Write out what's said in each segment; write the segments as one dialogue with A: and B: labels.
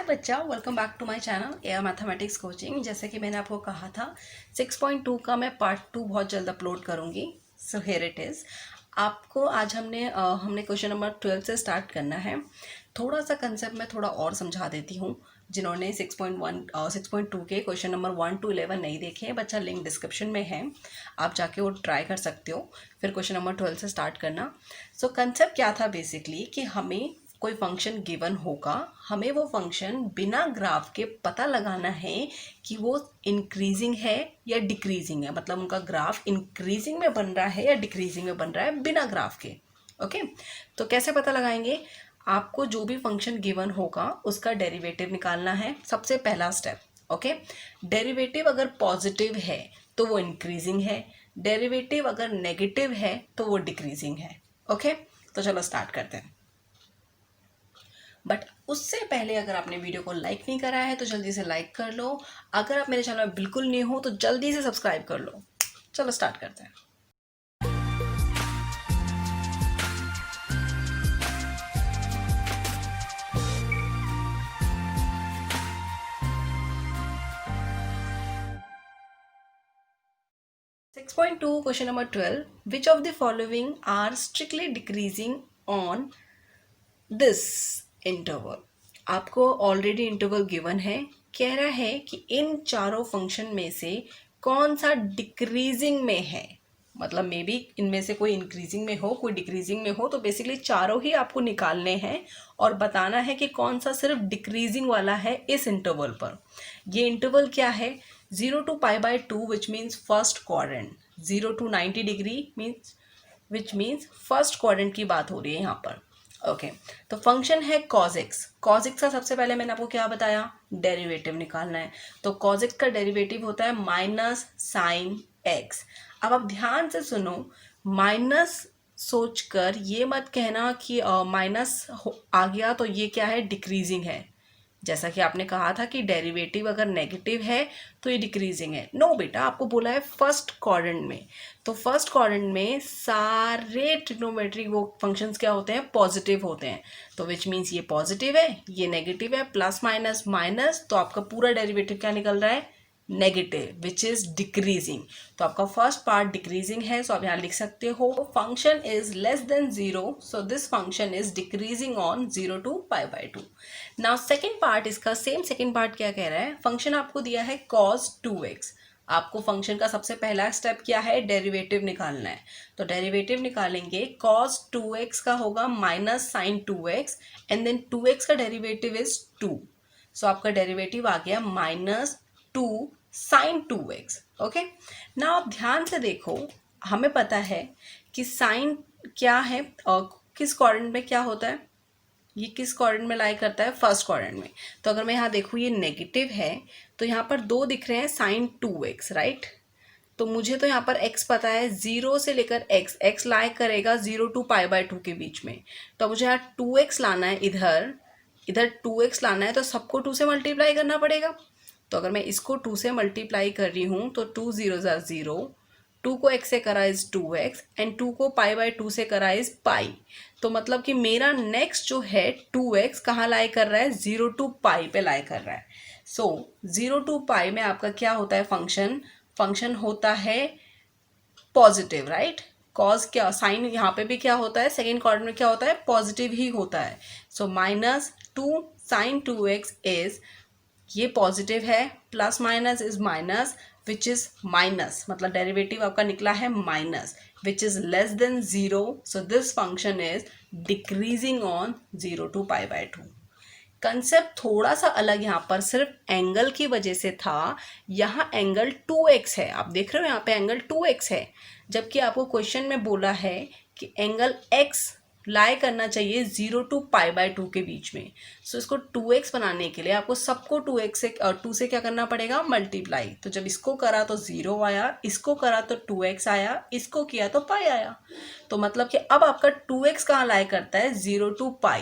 A: बच्चा, welcome back to my channel AR mathematics coaching. जैसे कि मैंने आपको कहा था 6.2 का मैं पार्ट 2 बहुत जल्द अपलोड करूंगी। So here it is. आपको आज हमने क्वेश्चन नंबर 12 से स्टार्ट करना है। थोड़ा सा कंसेप्ट मैं थोड़ा और समझा देती हूँ। जिन्होंने 6.2 के क्वेश्चन नंबर 1 to 11 नहीं देखे हैं, बच्चा लिंक डिस्क्रिप्शन में है, आप जाके वो ट्राई कर सकते हो। फिर क्वेश्चन नंबर 12 से स्टार्ट करना। सो कंसेप्ट क्या था बेसिकली कि हमें कोई फंक्शन गिवन होगा, हमें वो फंक्शन बिना ग्राफ के पता लगाना है कि वो इंक्रीजिंग है या डिक्रीजिंग है, मतलब उनका ग्राफ इंक्रीजिंग में बन रहा है या डिक्रीजिंग में बन रहा है बिना ग्राफ के। ओके, तो कैसे पता लगाएंगे? आपको जो भी फंक्शन गिवन होगा उसका डेरिवेटिव निकालना है, सबसे पहला स्टेप। ओके, डेरिवेटिव अगर पॉजिटिव है तो वो इंक्रीजिंग है, डेरिवेटिव अगर नेगेटिव है तो वो डिक्रीजिंग है। ओके, तो चलो स्टार्ट करते हैं। बट उससे पहले अगर आपने वीडियो को लाइक नहीं करा है तो जल्दी से लाइक कर लो। अगर आप मेरे चैनल में बिल्कुल न्यू हो तो जल्दी से सब्सक्राइब कर लो। चलो स्टार्ट करते हैं। Question number 12, which of the following are strictly decreasing on this interval. आपको ऑलरेडी इंटरवल गिवन है, कह रहा है कि इन चारों फंक्शन में से कौन सा डिक्रीजिंग में है, मतलब मे बी इनमें से कोई इंक्रीजिंग में हो कोई डिक्रीजिंग में हो। तो बेसिकली चारों ही आपको निकालने हैं और बताना है कि कौन सा सिर्फ डिक्रीजिंग वाला है इस इंटरवल पर। ये इंटरवल क्या है? 0 to π/2 which means first quadrant, 0 to 90 degree means which means first quadrant की बात हो रही है यहाँ पर। ओके, तो फंक्शन है cos x। cos x का सबसे पहले मैंने आपको क्या बताया? डेरिवेटिव निकालना है। तो cos x का डेरिवेटिव होता है माइनस साइन x। अब आप ध्यान से सुनो, माइनस सोचकर ये मत कहना कि माइनस आ गया तो ये क्या है? डिक्रीजिंग है। जैसा कि आपने कहा था कि डेरिवेटिव अगर नेगेटिव है तो ये डिक्रीजिंग है। नो बेटा, आपको बोला है फर्स्ट क्वाड्रेंट में। तो फर्स्ट क्वाड्रेंट में सारे ट्रिग्नोमेट्रिक वो फंक्शंस क्या होते हैं? पॉजिटिव होते हैं। तो विच मीन्स ये पॉजिटिव है, ये नेगेटिव है, प्लस माइनस माइनस, तो आपका पूरा डेरिवेटिव क्या निकल रहा है? Negative, which is decreasing. तो आपका फर्स्ट पार्ट डिक्रीजिंग है, सो आप यहाँ लिख सकते हो function is less than 0, so this function is decreasing on 0 to π/2। Now second part, इसका सेम सेकेंड पार्ट क्या कह रहा है? फंक्शन आपको दिया है cos 2x। आपको फंक्शन का सबसे पहला स्टेप क्या है? डेरिवेटिव निकालना है। तो डेरिवेटिव निकालेंगे, cos 2x का होगा minus sign 2x and then 2x का डेरिवेटिव इज 2। सो आपका डेरिवेटिव आ गया माइनस 2 साइन 2x। ओके, ना आप ध्यान से देखो, हमें पता है कि साइन क्या है और किस क्वाड्रेंट में क्या होता है? ये किस क्वाड्रेंट में लाई करता है? फर्स्ट क्वाड्रेंट में। तो अगर मैं यहाँ देखूँ ये नेगेटिव है तो यहाँ पर दो दिख रहे हैं साइन 2x, राइट? तो मुझे तो यहाँ पर x पता है, 0 से लेकर x लाई करेगा 0 to π/2 के बीच में। तो मुझे यहाँ 2x लाना है, इधर 2x लाना है, तो सबको 2 से मल्टीप्लाई करना पड़ेगा। तो अगर मैं इसको 2 से मल्टीप्लाई कर रही हूँ तो 2 0 0, 2 को x से करा इज 2x एंड 2 को π/2 से करा इज पाई। तो मतलब कि मेरा नेक्स्ट जो है 2x कहाँ लाई कर रहा है? 0 to π पे लाई कर रहा है। सो 0 to π में आपका क्या होता है? फंक्शन होता है पॉजिटिव, राइट? कॉज क्या, साइन यहाँ पे भी क्या होता है? सेकेंड क्वाड्रेंट में क्या होता है? पॉजिटिव ही होता है। So minus 2 sine 2x is, ये पॉजिटिव है, plus minus is minus, which is minus, मतलब डेरिवेटिव आपका निकला है minus, which is less than 0, so this function is decreasing on 0 to π/2। Concept थोड़ा सा अलग यहाँ पर सिर्फ एंगल की वजह से था। यहाँ एंगल 2x है, आप देख रहे हो यहाँ पे एंगल 2x है, जबकि आपको क्वेश्चन में बोला है कि एंगल x लाई करना चाहिए 0 to π/2 के बीच में। सो इसको 2x बनाने के लिए आपको सबको 2x से 2 से क्या करना पड़ेगा? मल्टीप्लाई। तो जब इसको करा तो 0 आया, इसको करा तो 2x आया, इसको किया तो पाई आया। तो मतलब कि अब आपका 2x कहाँ लाई करता है? 0 to π।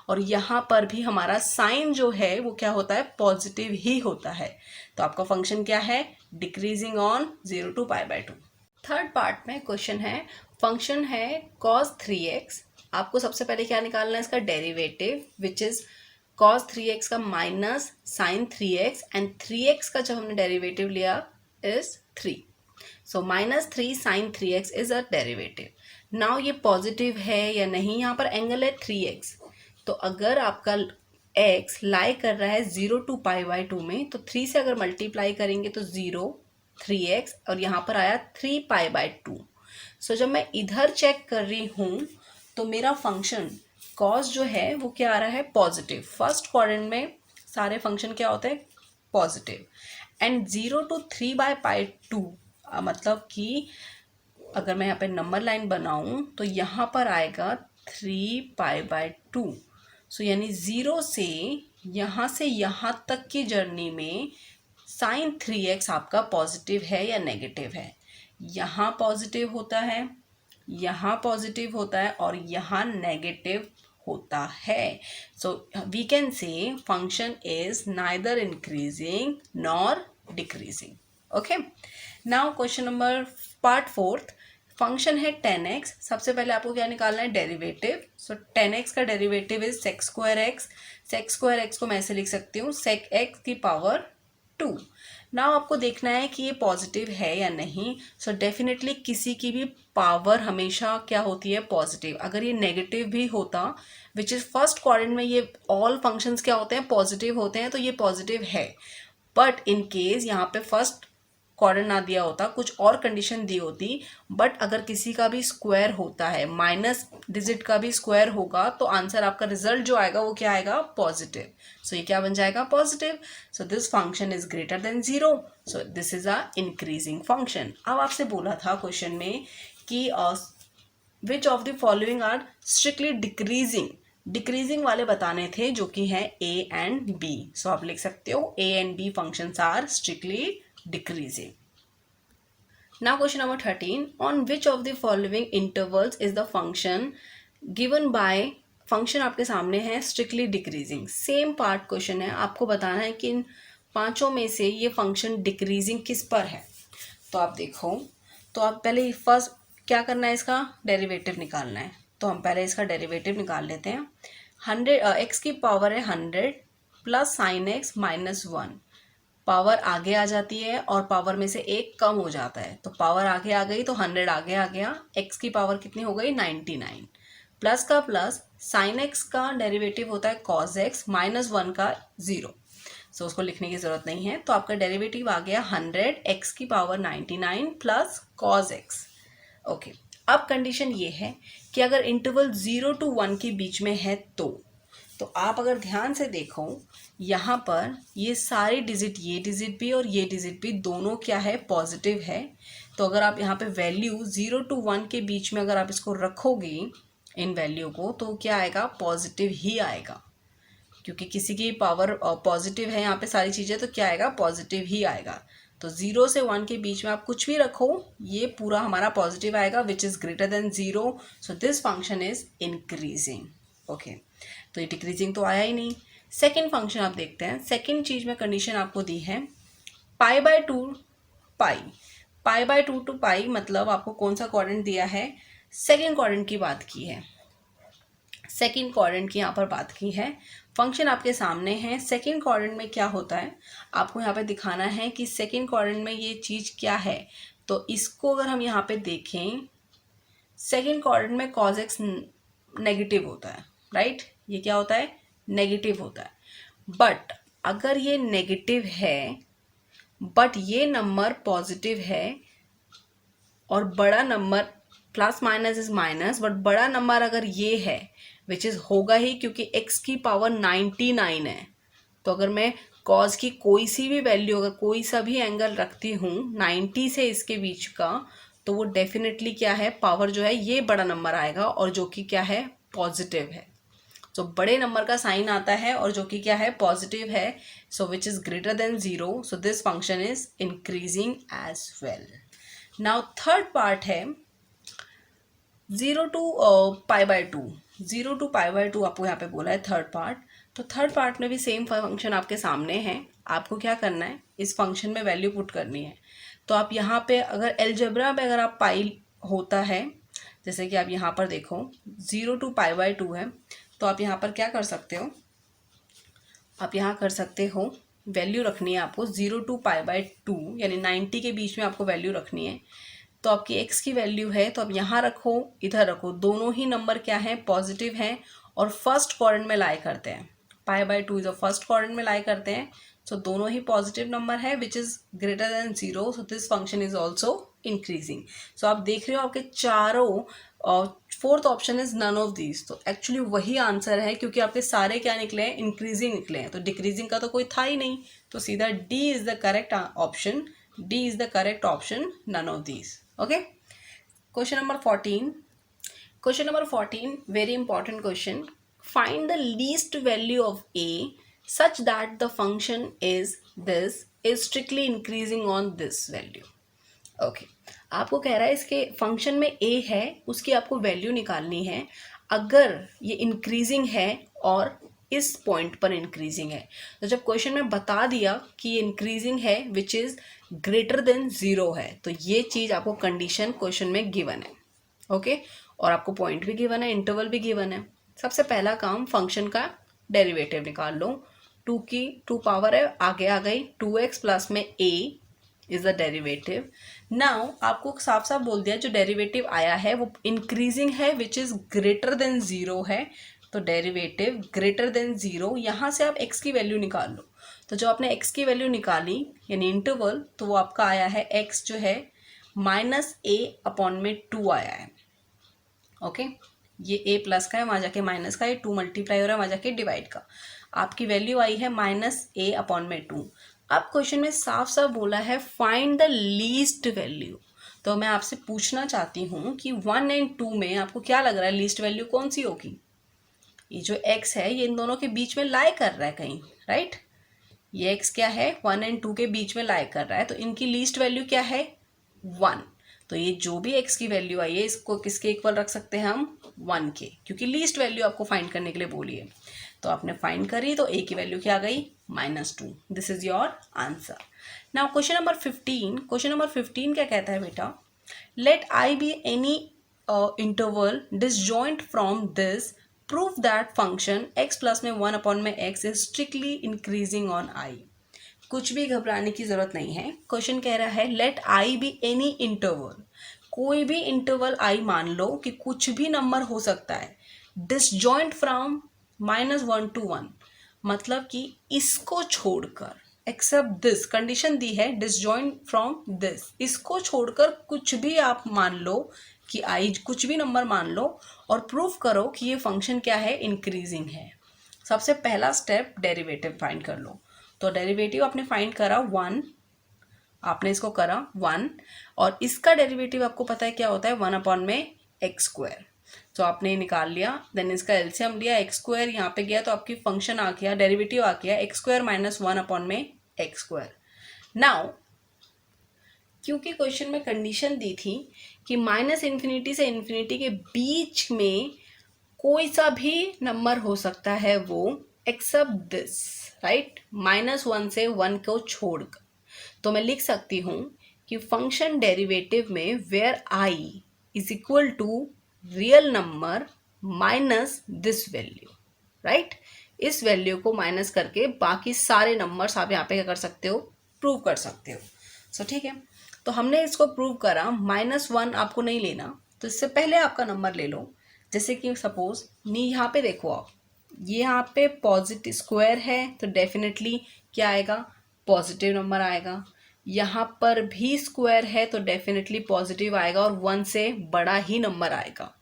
A: और यहाँ पर भी हमारा साइन जो है वो क्या होता है? पॉजिटिव ही होता है। तो आपका फंक्शन क्या है? Decreasing on 0 to π/2। Third part में क्वेश्चन है, फंक्शन है cos 3x। आपको सबसे पहले क्या निकालना है? इसका derivative, which is cos 3x का minus sin 3x and 3x का जब हमने डेरिवेटिव लिया is 3. So -3 sin 3x is a derivative. Now ये पॉजिटिव है या नहीं, यहाँ पर एंगल है 3x. तो अगर आपका x लाई कर रहा है 0 to π/2 में, तो 3 से अगर मल्टीप्लाई करेंगे तो 0 3x और यहाँ पर आया 3π/2. सो जब मैं इधर चेक कर रही हूँ तो मेरा फंक्शन cos जो है वो क्या आ रहा है, पॉजिटिव. फर्स्ट क्वाड्रेंट में सारे फंक्शन क्या होते हैं, पॉजिटिव. एंड 0 to 3/2 मतलब कि अगर मैं यहाँ पे नंबर लाइन बनाऊँ तो यहाँ पर आएगा 3π/2. सो यानी 0 से यहाँ तक की जर्नी में sin 3x आपका पॉजिटिव है या नेगेटिव है. यहाँ पॉजिटिव होता है, यहाँ पॉजिटिव होता है और यहाँ नेगेटिव होता है. So we can say function is neither increasing nor decreasing. Okay, now question number part 4th. Function है 10x. सबसे पहले आपको क्या निकालना है, डेरिवेटिव. सो 10x का derivative is sec square x. sec square x को मैं ऐसे लिख सकती हूँ sec x की पावर 2. नाउ आपको देखना है कि ये पॉजिटिव है या नहीं. सो डेफिनेटली किसी की भी पावर हमेशा क्या होती है, पॉजिटिव. अगर ये नेगेटिव भी होता, विच इज फर्स्ट क्वाड्रेंट में ये ऑल फंक्शंस क्या होते हैं, पॉजिटिव होते हैं, तो ये पॉजिटिव है. बट इन केस यहाँ पे फर्स्ट क्वाड्रेंट ना दिया होता, कुछ और कंडीशन दी होती, बट अगर किसी का भी स्क्वायर होता है, माइनस डिजिट का भी स्क्वायर होगा, तो आंसर आपका रिजल्ट जो आएगा वो क्या आएगा, पॉजिटिव. सो ये क्या बन जाएगा, positive. So this function is greater than 0. So this is a increasing function. अब आपसे बोला था क्वेश्चन में कि which of the following are strictly decreasing. Decreasing वाले बताने थे जो कि हैं a एंड b. सो आप लिख सकते हो a and b functions are strictly decreasing. Now question number 13. On which of the following intervals is the function given by function आपके सामने है strictly decreasing. Same part question है, आपको बताना है कि इन पांचों में से ये फंक्शन डिक्रीजिंग किस पर है. तो आप देखो, तो आप पहले फर्स्ट क्या करना है, इसका डेरिवेटिव निकालना है. तो हम पहले इसका डेरिवेटिव निकाल लेते हैं. 100 x की पावर है 100 plus sign x minus 1. Power आगे आ जाती है और पावर में से एक कम हो जाता है, तो पावर आगे आ गई तो 100 आगे आ गया. x की पावर कितनी हो गई, 99. प्लस का प्लस, साइन x का डेरिवेटिव होता है cos x, माइनस 1 का 0. सो उसको लिखने की ज़रूरत नहीं है. तो आपका डेरिवेटिव आ गया 100 x की power 99 plus cos x. Okay, अब कंडीशन ये है कि अगर इंटरवल 0 to 1 के बीच में है तो आप अगर ध्यान से देखो, यहाँ पर ये सारे डिजिट, ये डिजिट भी और ये डिजिट भी दोनों क्या है, पॉजिटिव है. तो अगर आप यहाँ पे वैल्यू 0 to 1 के बीच में अगर आप इसको रखोगे इन वैल्यू को, तो क्या आएगा, पॉजिटिव ही आएगा. क्योंकि किसी की पावर पॉजिटिव है यहाँ पे सारी चीज़ें, तो क्या आएगा, पॉजिटिव ही आएगा. तो 0 से 1 के बीच में आप कुछ भी रखो, ये पूरा हमारा पॉजिटिव आएगा, which is greater than 0. So this function is increasing. Okay, तो ये डिक्रीजिंग तो आया ही नहीं. सेकेंड फंक्शन आप देखते हैं. सेकेंड चीज में कंडीशन आपको दी है π/2 π/2 टू पाई, मतलब आपको कौन सा क्वाड्रेंट दिया है, सेकेंड क्वाड्रेंट की बात की है. सेकेंड क्वाड्रेंट की यहाँ पर बात की है. फंक्शन आपके सामने है. सेकेंड क्वाड्रेंट में क्या होता है, आपको यहाँ पे दिखाना है कि सेकेंड क्वाड्रेंट में ये चीज क्या है. तो इसको अगर हम यहाँ पे देखें, सेकेंड क्वाड्रेंट में cos x नेगेटिव होता है, राइट. ये क्या होता है, नेगेटिव होता है. बट अगर ये नेगेटिव है बट ये नंबर पॉजिटिव है और बड़ा number, plus minus is minus, but बड़ा नंबर अगर ये है, विच इज होगा ही क्योंकि x की पावर 99 है. तो अगर मैं cos की कोई सी भी वैल्यू, अगर कोई सा भी एंगल रखती हूँ 90 से इसके बीच का, तो वो डेफिनेटली क्या है, पावर जो है ये बड़ा नंबर आएगा और जो कि क्या है, पॉजिटिव है. तो बड़े नंबर का साइन आता है और जो कि क्या है, पॉजिटिव है. So which is greater than 0. So this function is increasing as well. Now third part है 0 to π/2. 0 to π/2 आपको यहाँ पे बोला है थर्ड पार्ट. तो थर्ड पार्ट में भी सेम फंक्शन आपके सामने है. आपको क्या करना है, इस फंक्शन में वैल्यू पुट करनी है. तो आप यहाँ पे अगर एलजेब्रा में अगर आप पाई होता है, जैसे कि आप यहाँ पर देखो 0 to π/2 है, तो आप यहाँ पर क्या कर सकते हो, आप यहाँ कर सकते हो, वैल्यू रखनी है आपको 0 to π/2 यानी 90 के बीच में आपको वैल्यू रखनी है। तो आपकी x की वैल्यू है तो आप यहाँ रखो, इधर रखो, दोनों ही नंबर क्या है, पॉजिटिव हैं और फर्स्ट क्वाड्रेंट में लाई करते हैं। π/2 जो फर्स्ट क्वाड्रेंट में लाई करते हैं, सो दोनों ही पॉजिटिव नंबर है which is greater than 0, so this function is also increasing. सो आप देख रहे हो आपके चारों, fourth option is none of these, तो एक्चुअली वही आंसर है क्योंकि आपके सारे क्या निकले हैं, इंक्रीजिंग निकले हैं, तो डिक्रीजिंग का तो कोई था ही नहीं, तो सीधा D is the correct option, D is the correct option, none of these. Okay, question number 14, question number 14 very important question, find the least value of a such that the function is this is strictly increasing on this value। Okay, आपको कह रहा है इसके function में a है, उसकी आपको value निकालनी है अगर ये इंक्रीजिंग है और इस पॉइंट पर इंक्रीजिंग है। तो जब क्वेश्चन में बता दिया कि ये इंक्रीजिंग है विच इज ग्रेटर देन 0 है, तो ये चीज आपको कंडीशन क्वेश्चन में गिवन है। ओके, और आपको पॉइंट भी गिवन है, इंटरवल भी गिवन है। सबसे पहला काम फंक्शन का डेरिवेटिव निकाल लो, 2 की 2 पावर है, आगे आ गई 2x प्लस में a is the derivative. Now आपको साफ साफ बोल दिया जो डेरिवेटिव आया है वो इंक्रीजिंग है विच इज ग्रेटर देन 0 है, तो डेरिवेटिव ग्रेटर देन 0, यहाँ से आप x की वैल्यू निकाल लो। तो जो आपने x की वैल्यू निकाली यानी इंटरवल, तो वो आपका आया है x जो है -a/2 आया है। ओके, ये a प्लस का है, वहाँ जाके माइनस का, ये 2 मल्टीप्लाई हो रहा है, वहाँ जाके डिवाइड का, आपकी वैल्यू आई है -a/2। अब क्वेश्चन में साफ साफ बोला है फाइंड द लीस्ट वैल्यू। तो मैं आपसे पूछना चाहती हूँ कि 1 और 2 में आपको क्या लग रहा है लीस्ट वैल्यू कौन सी होगी? ये जो x है ये इन दोनों के बीच में लाई कर रहा है कहीं, राइट? ये x क्या है, 1 और 2 के बीच में लाई कर रहा है, तो इनकी लीस्ट वैल्यू क्या है, 1। तो ये जो भी x की वैल्यू आई है इसको किसके इक्वल रख सकते हैं हम, 1 के, क्योंकि लीस्ट वैल्यू आपको फाइंड करने के लिए बोली है। तो आपने फाइंड करी तो a की वैल्यू क्या आ गई, -2। This is your answer. Now question number 15, question number 15 क्या कहता है बेटा, let i be any interval disjoint from this, prove that function x plus में 1/x is strictly increasing on i। कुछ भी घबराने की जरूरत नहीं है, क्वेश्चन कह रहा है let i be any interval, कोई भी इंटरवल i मान लो कि कुछ भी नंबर हो सकता है, डिसजॉइंट फ्रॉम -1 to 1, मतलब कि इसको छोड़कर, एक्सेप्ट दिस, कंडीशन दी है डिसजॉइंट फ्रॉम दिस, इसको छोड़कर कुछ भी आप मान लो कि आई कुछ भी नंबर मान लो और प्रूव करो कि ये फंक्शन क्या है, इंक्रीजिंग है। सबसे पहला स्टेप डेरिवेटिव फाइंड कर लो। तो डेरिवेटिव आपने फाइंड करा 1, आपने इसको करा 1, और इसका डेरिवेटिव आपको पता है क्या होता है, 1/x²। तो आपने निकाल लिया, देन इसका एलसीएम लिया, x², यहाँ पे गया तो आपकी फंक्शन आ गया, डेरिवेटिव आ गया x² - 1/x²। नाउ क्योंकि क्वेश्चन में कंडीशन दी थी कि -∞ से इन्फिनिटी के बीच में कोई सा भी नंबर हो सकता है वो, एक्सेप्ट दिस, राइट, -1 से 1 को छोड़कर, तो मैं लिख सकती हूँ कि फंक्शन डेरिवेटिव में where i is equal to real number minus this value, right, इस वैल्यू को माइनस करके बाकी सारे नंबर्स आप यहाँ पे क्या कर सकते हो, प्रूव कर सकते हो। सो ठीक है, तो हमने इसको प्रूव करा, -1 आपको नहीं लेना, तो इससे पहले आपका नंबर ले लो। जैसे कि सपोज यहाँ पे देखो आप, ये यहाँ पे पॉजिटिव स्क्वायर है तो डेफिनेटली क्या आएगा, पॉजिटिव नंबर आएगा। यहाँ पर भी स्क्वायर है तो डेफिनेटली पॉजिटिव आएगा और 1 से बड़ा ही नंबर आएगा।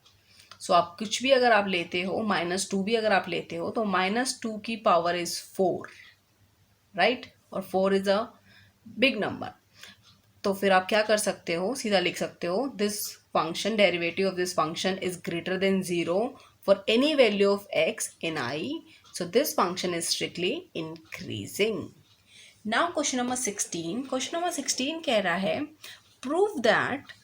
A: सो आप कुछ भी अगर आप लेते हो, -2 भी अगर आप लेते हो तो -2 की पावर इज 4, राइट, और 4 इज अ बिग नंबर। तो फिर आप क्या कर सकते हो, सीधा लिख सकते हो this function, derivative of this function is greater than 0 for any value of x in i, so this function is strictly increasing। Now question number 16, question number 16 कह रहा है prove that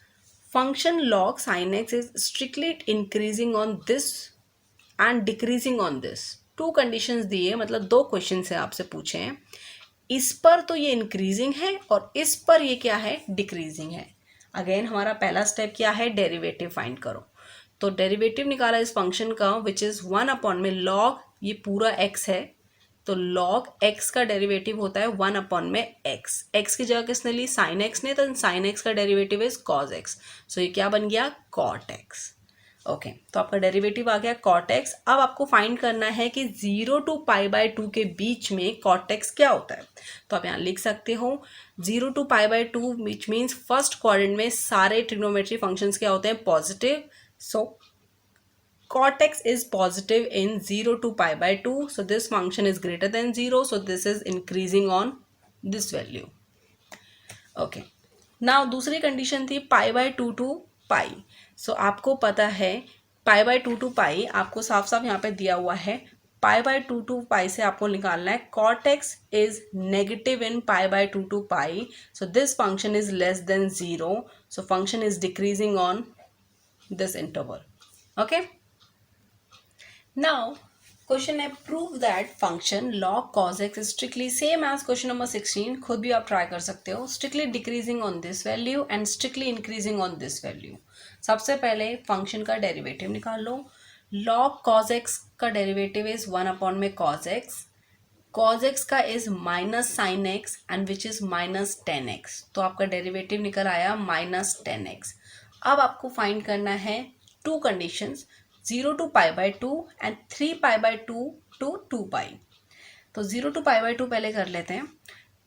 A: function log sin x is strictly increasing on this and decreasing on this। 2 conditions दिए, मतलब 2 question है आपसे पूछे हैं, इस पर तो ये इंक्रीजिंग है और इस पर ये क्या है, डिक्रीजिंग है। अगेन हमारा पहला स्टेप क्या है, डेरिवेटिव फाइंड करो। तो डेरिवेटिव निकाला इस फंक्शन का विच इज 1 अपॉन में लॉग, ये पूरा x है, तो log x का डेरिवेटिव होता है 1 अपॉन में x. x की जगह किसने ली, साइन x ने, तो साइन x का डेरिवेटिव इज cos x. सो ये क्या बन गया, cot x. ओके तो आपका डेरिवेटिव आ गया cot x. अब आपको फाइंड करना है कि 0 to π/2 के बीच में cot x क्या होता है. तो आप यहाँ लिख सकते हो 0 to π/2 which means first quadrant में सारे ट्रिग्नोमेट्री फंक्शंस क्या होते हैं, positive. So cot x is positive in 0 to π/2. So this function is greater than 0. So this is increasing on this value. Okay. Now दूसरी कंडीशन थी π/2 to π. So आपको पता है π/2 to π आपको साफ साफ यहाँ पे दिया हुआ है. π/2 to π से आपको निकालना है cot x is negative in π/2 to π. So this function is less than 0. So function is decreasing on this interval. Okay. Now question है prove that function log cos x is strictly same as question number 16. खुद भी आप try कर सकते हो. Strictly decreasing on this value and strictly increasing on this value. सबसे पहले function का डेरिवेटिव निकाल लो. log cos x का डेरिवेटिव इज 1 अपॉन में cos x. cos x का is minus sine x and which is minus tan x. तो आपका डेरिवेटिव निकल आया माइनस टेन x. अब आपको फाइंड करना है two conditions, 0 to π/2 and 3 π/2 to 2π. तो 0 to π/2 पहले कर लेते हैं.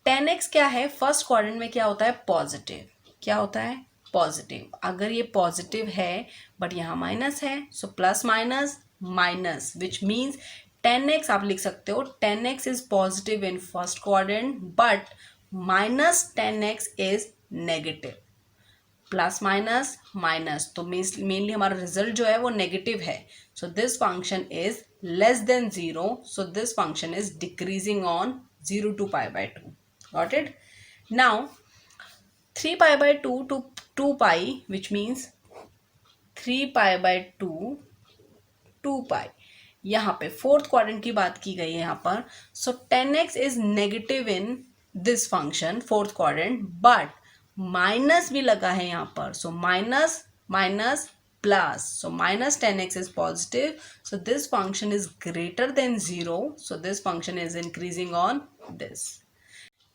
A: 10x क्या है, फर्स्ट क्वाड्रेंट में क्या होता है, पॉजिटिव. क्या होता है, पॉजिटिव. अगर ये पॉजिटिव है बट यहाँ माइनस है, so plus minus minus which means 10x आप लिख सकते हो 10x is positive in first quadrant but minus 10x is negative. Plus minus minus तो मेनली हमारा रिजल्ट जो है वो नेगेटिव है. So this function is less than 0. So this function is decreasing on 0 to π/2. Got it. Now 3 π/2 to 2π which means 3 π/2 2π. यहाँ पे fourth quadrant की बात की गई है यहाँ पर. So 10x is negative in this function fourth quadrant but minus भी लगा है यहाँ पर. So minus minus plus. So minus 10x is positive. So this function is greater than 0. So this function is increasing on this.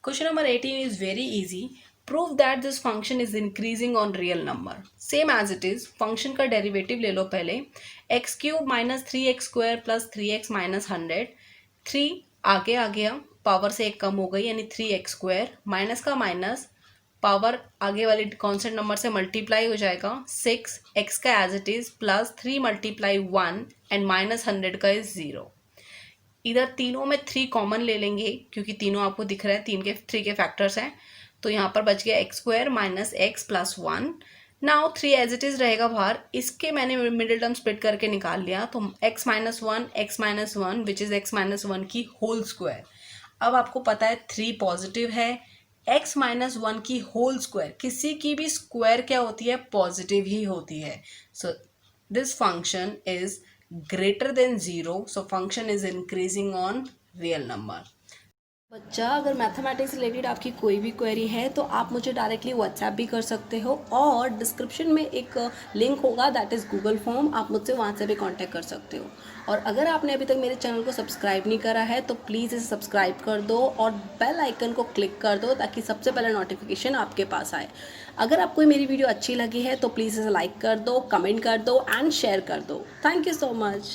A: Question number 18 is very easy. Prove that this function is increasing on real number. Same as it is. Function का derivative ले लो पहले. X cube minus 3x square plus 3x minus 100. 3 आगे आ गया, power से एक कम हो गई यानी 3x स्क्वायर. माइनस का माइनस, पावर आगे वाले कॉन्स्टेंट नंबर से मल्टीप्लाई हो जाएगा. 6 x का as it is plus 3 multiply 1 and minus 100 का इज 0. इधर तीनों में 3 कॉमन ले लेंगे क्योंकि तीनों आपको दिख रहा है 3 के फैक्टर्स हैं. तो यहाँ पर बच गया x square minus x plus 1. Now 3 as it is रहेगा बाहर. इसके मैंने मिडिल टर्म स्प्लिट करके निकाल लिया तो x minus 1 which is x minus 1 की होल स्क्वायर. अब आपको पता है 3 पॉजिटिव है. x माइनस 1 की होल स्क्वायर, किसी की भी स्क्वायर क्या होती है, पॉजिटिव ही होती है. So this function is greater than 0. So function is increasing on real number. बच्चा अगर मैथमेटिक्स से रिलेटेड आपकी कोई भी क्वेरी है तो आप मुझे डायरेक्टली व्हाट्सएप भी कर सकते हो और डिस्क्रिप्शन में एक लिंक होगा दैट इज़ गूगल फॉर्म. आप मुझसे वहाँ से भी कांटेक्ट कर सकते हो. और अगर आपने अभी तक मेरे चैनल को सब्सक्राइब नहीं करा है तो प्लीज़ इसे सब्सक्राइब कर दो और बेल आइकन को क्लिक कर दो ताकि सबसे पहले नोटिफिकेशन आपके पास आए. अगर आपको मेरी वीडियो अच्छी लगी है तो प्लीज़ इसे लाइक कर दो, कमेंट कर दो एंड शेयर कर दो. Thank you so much.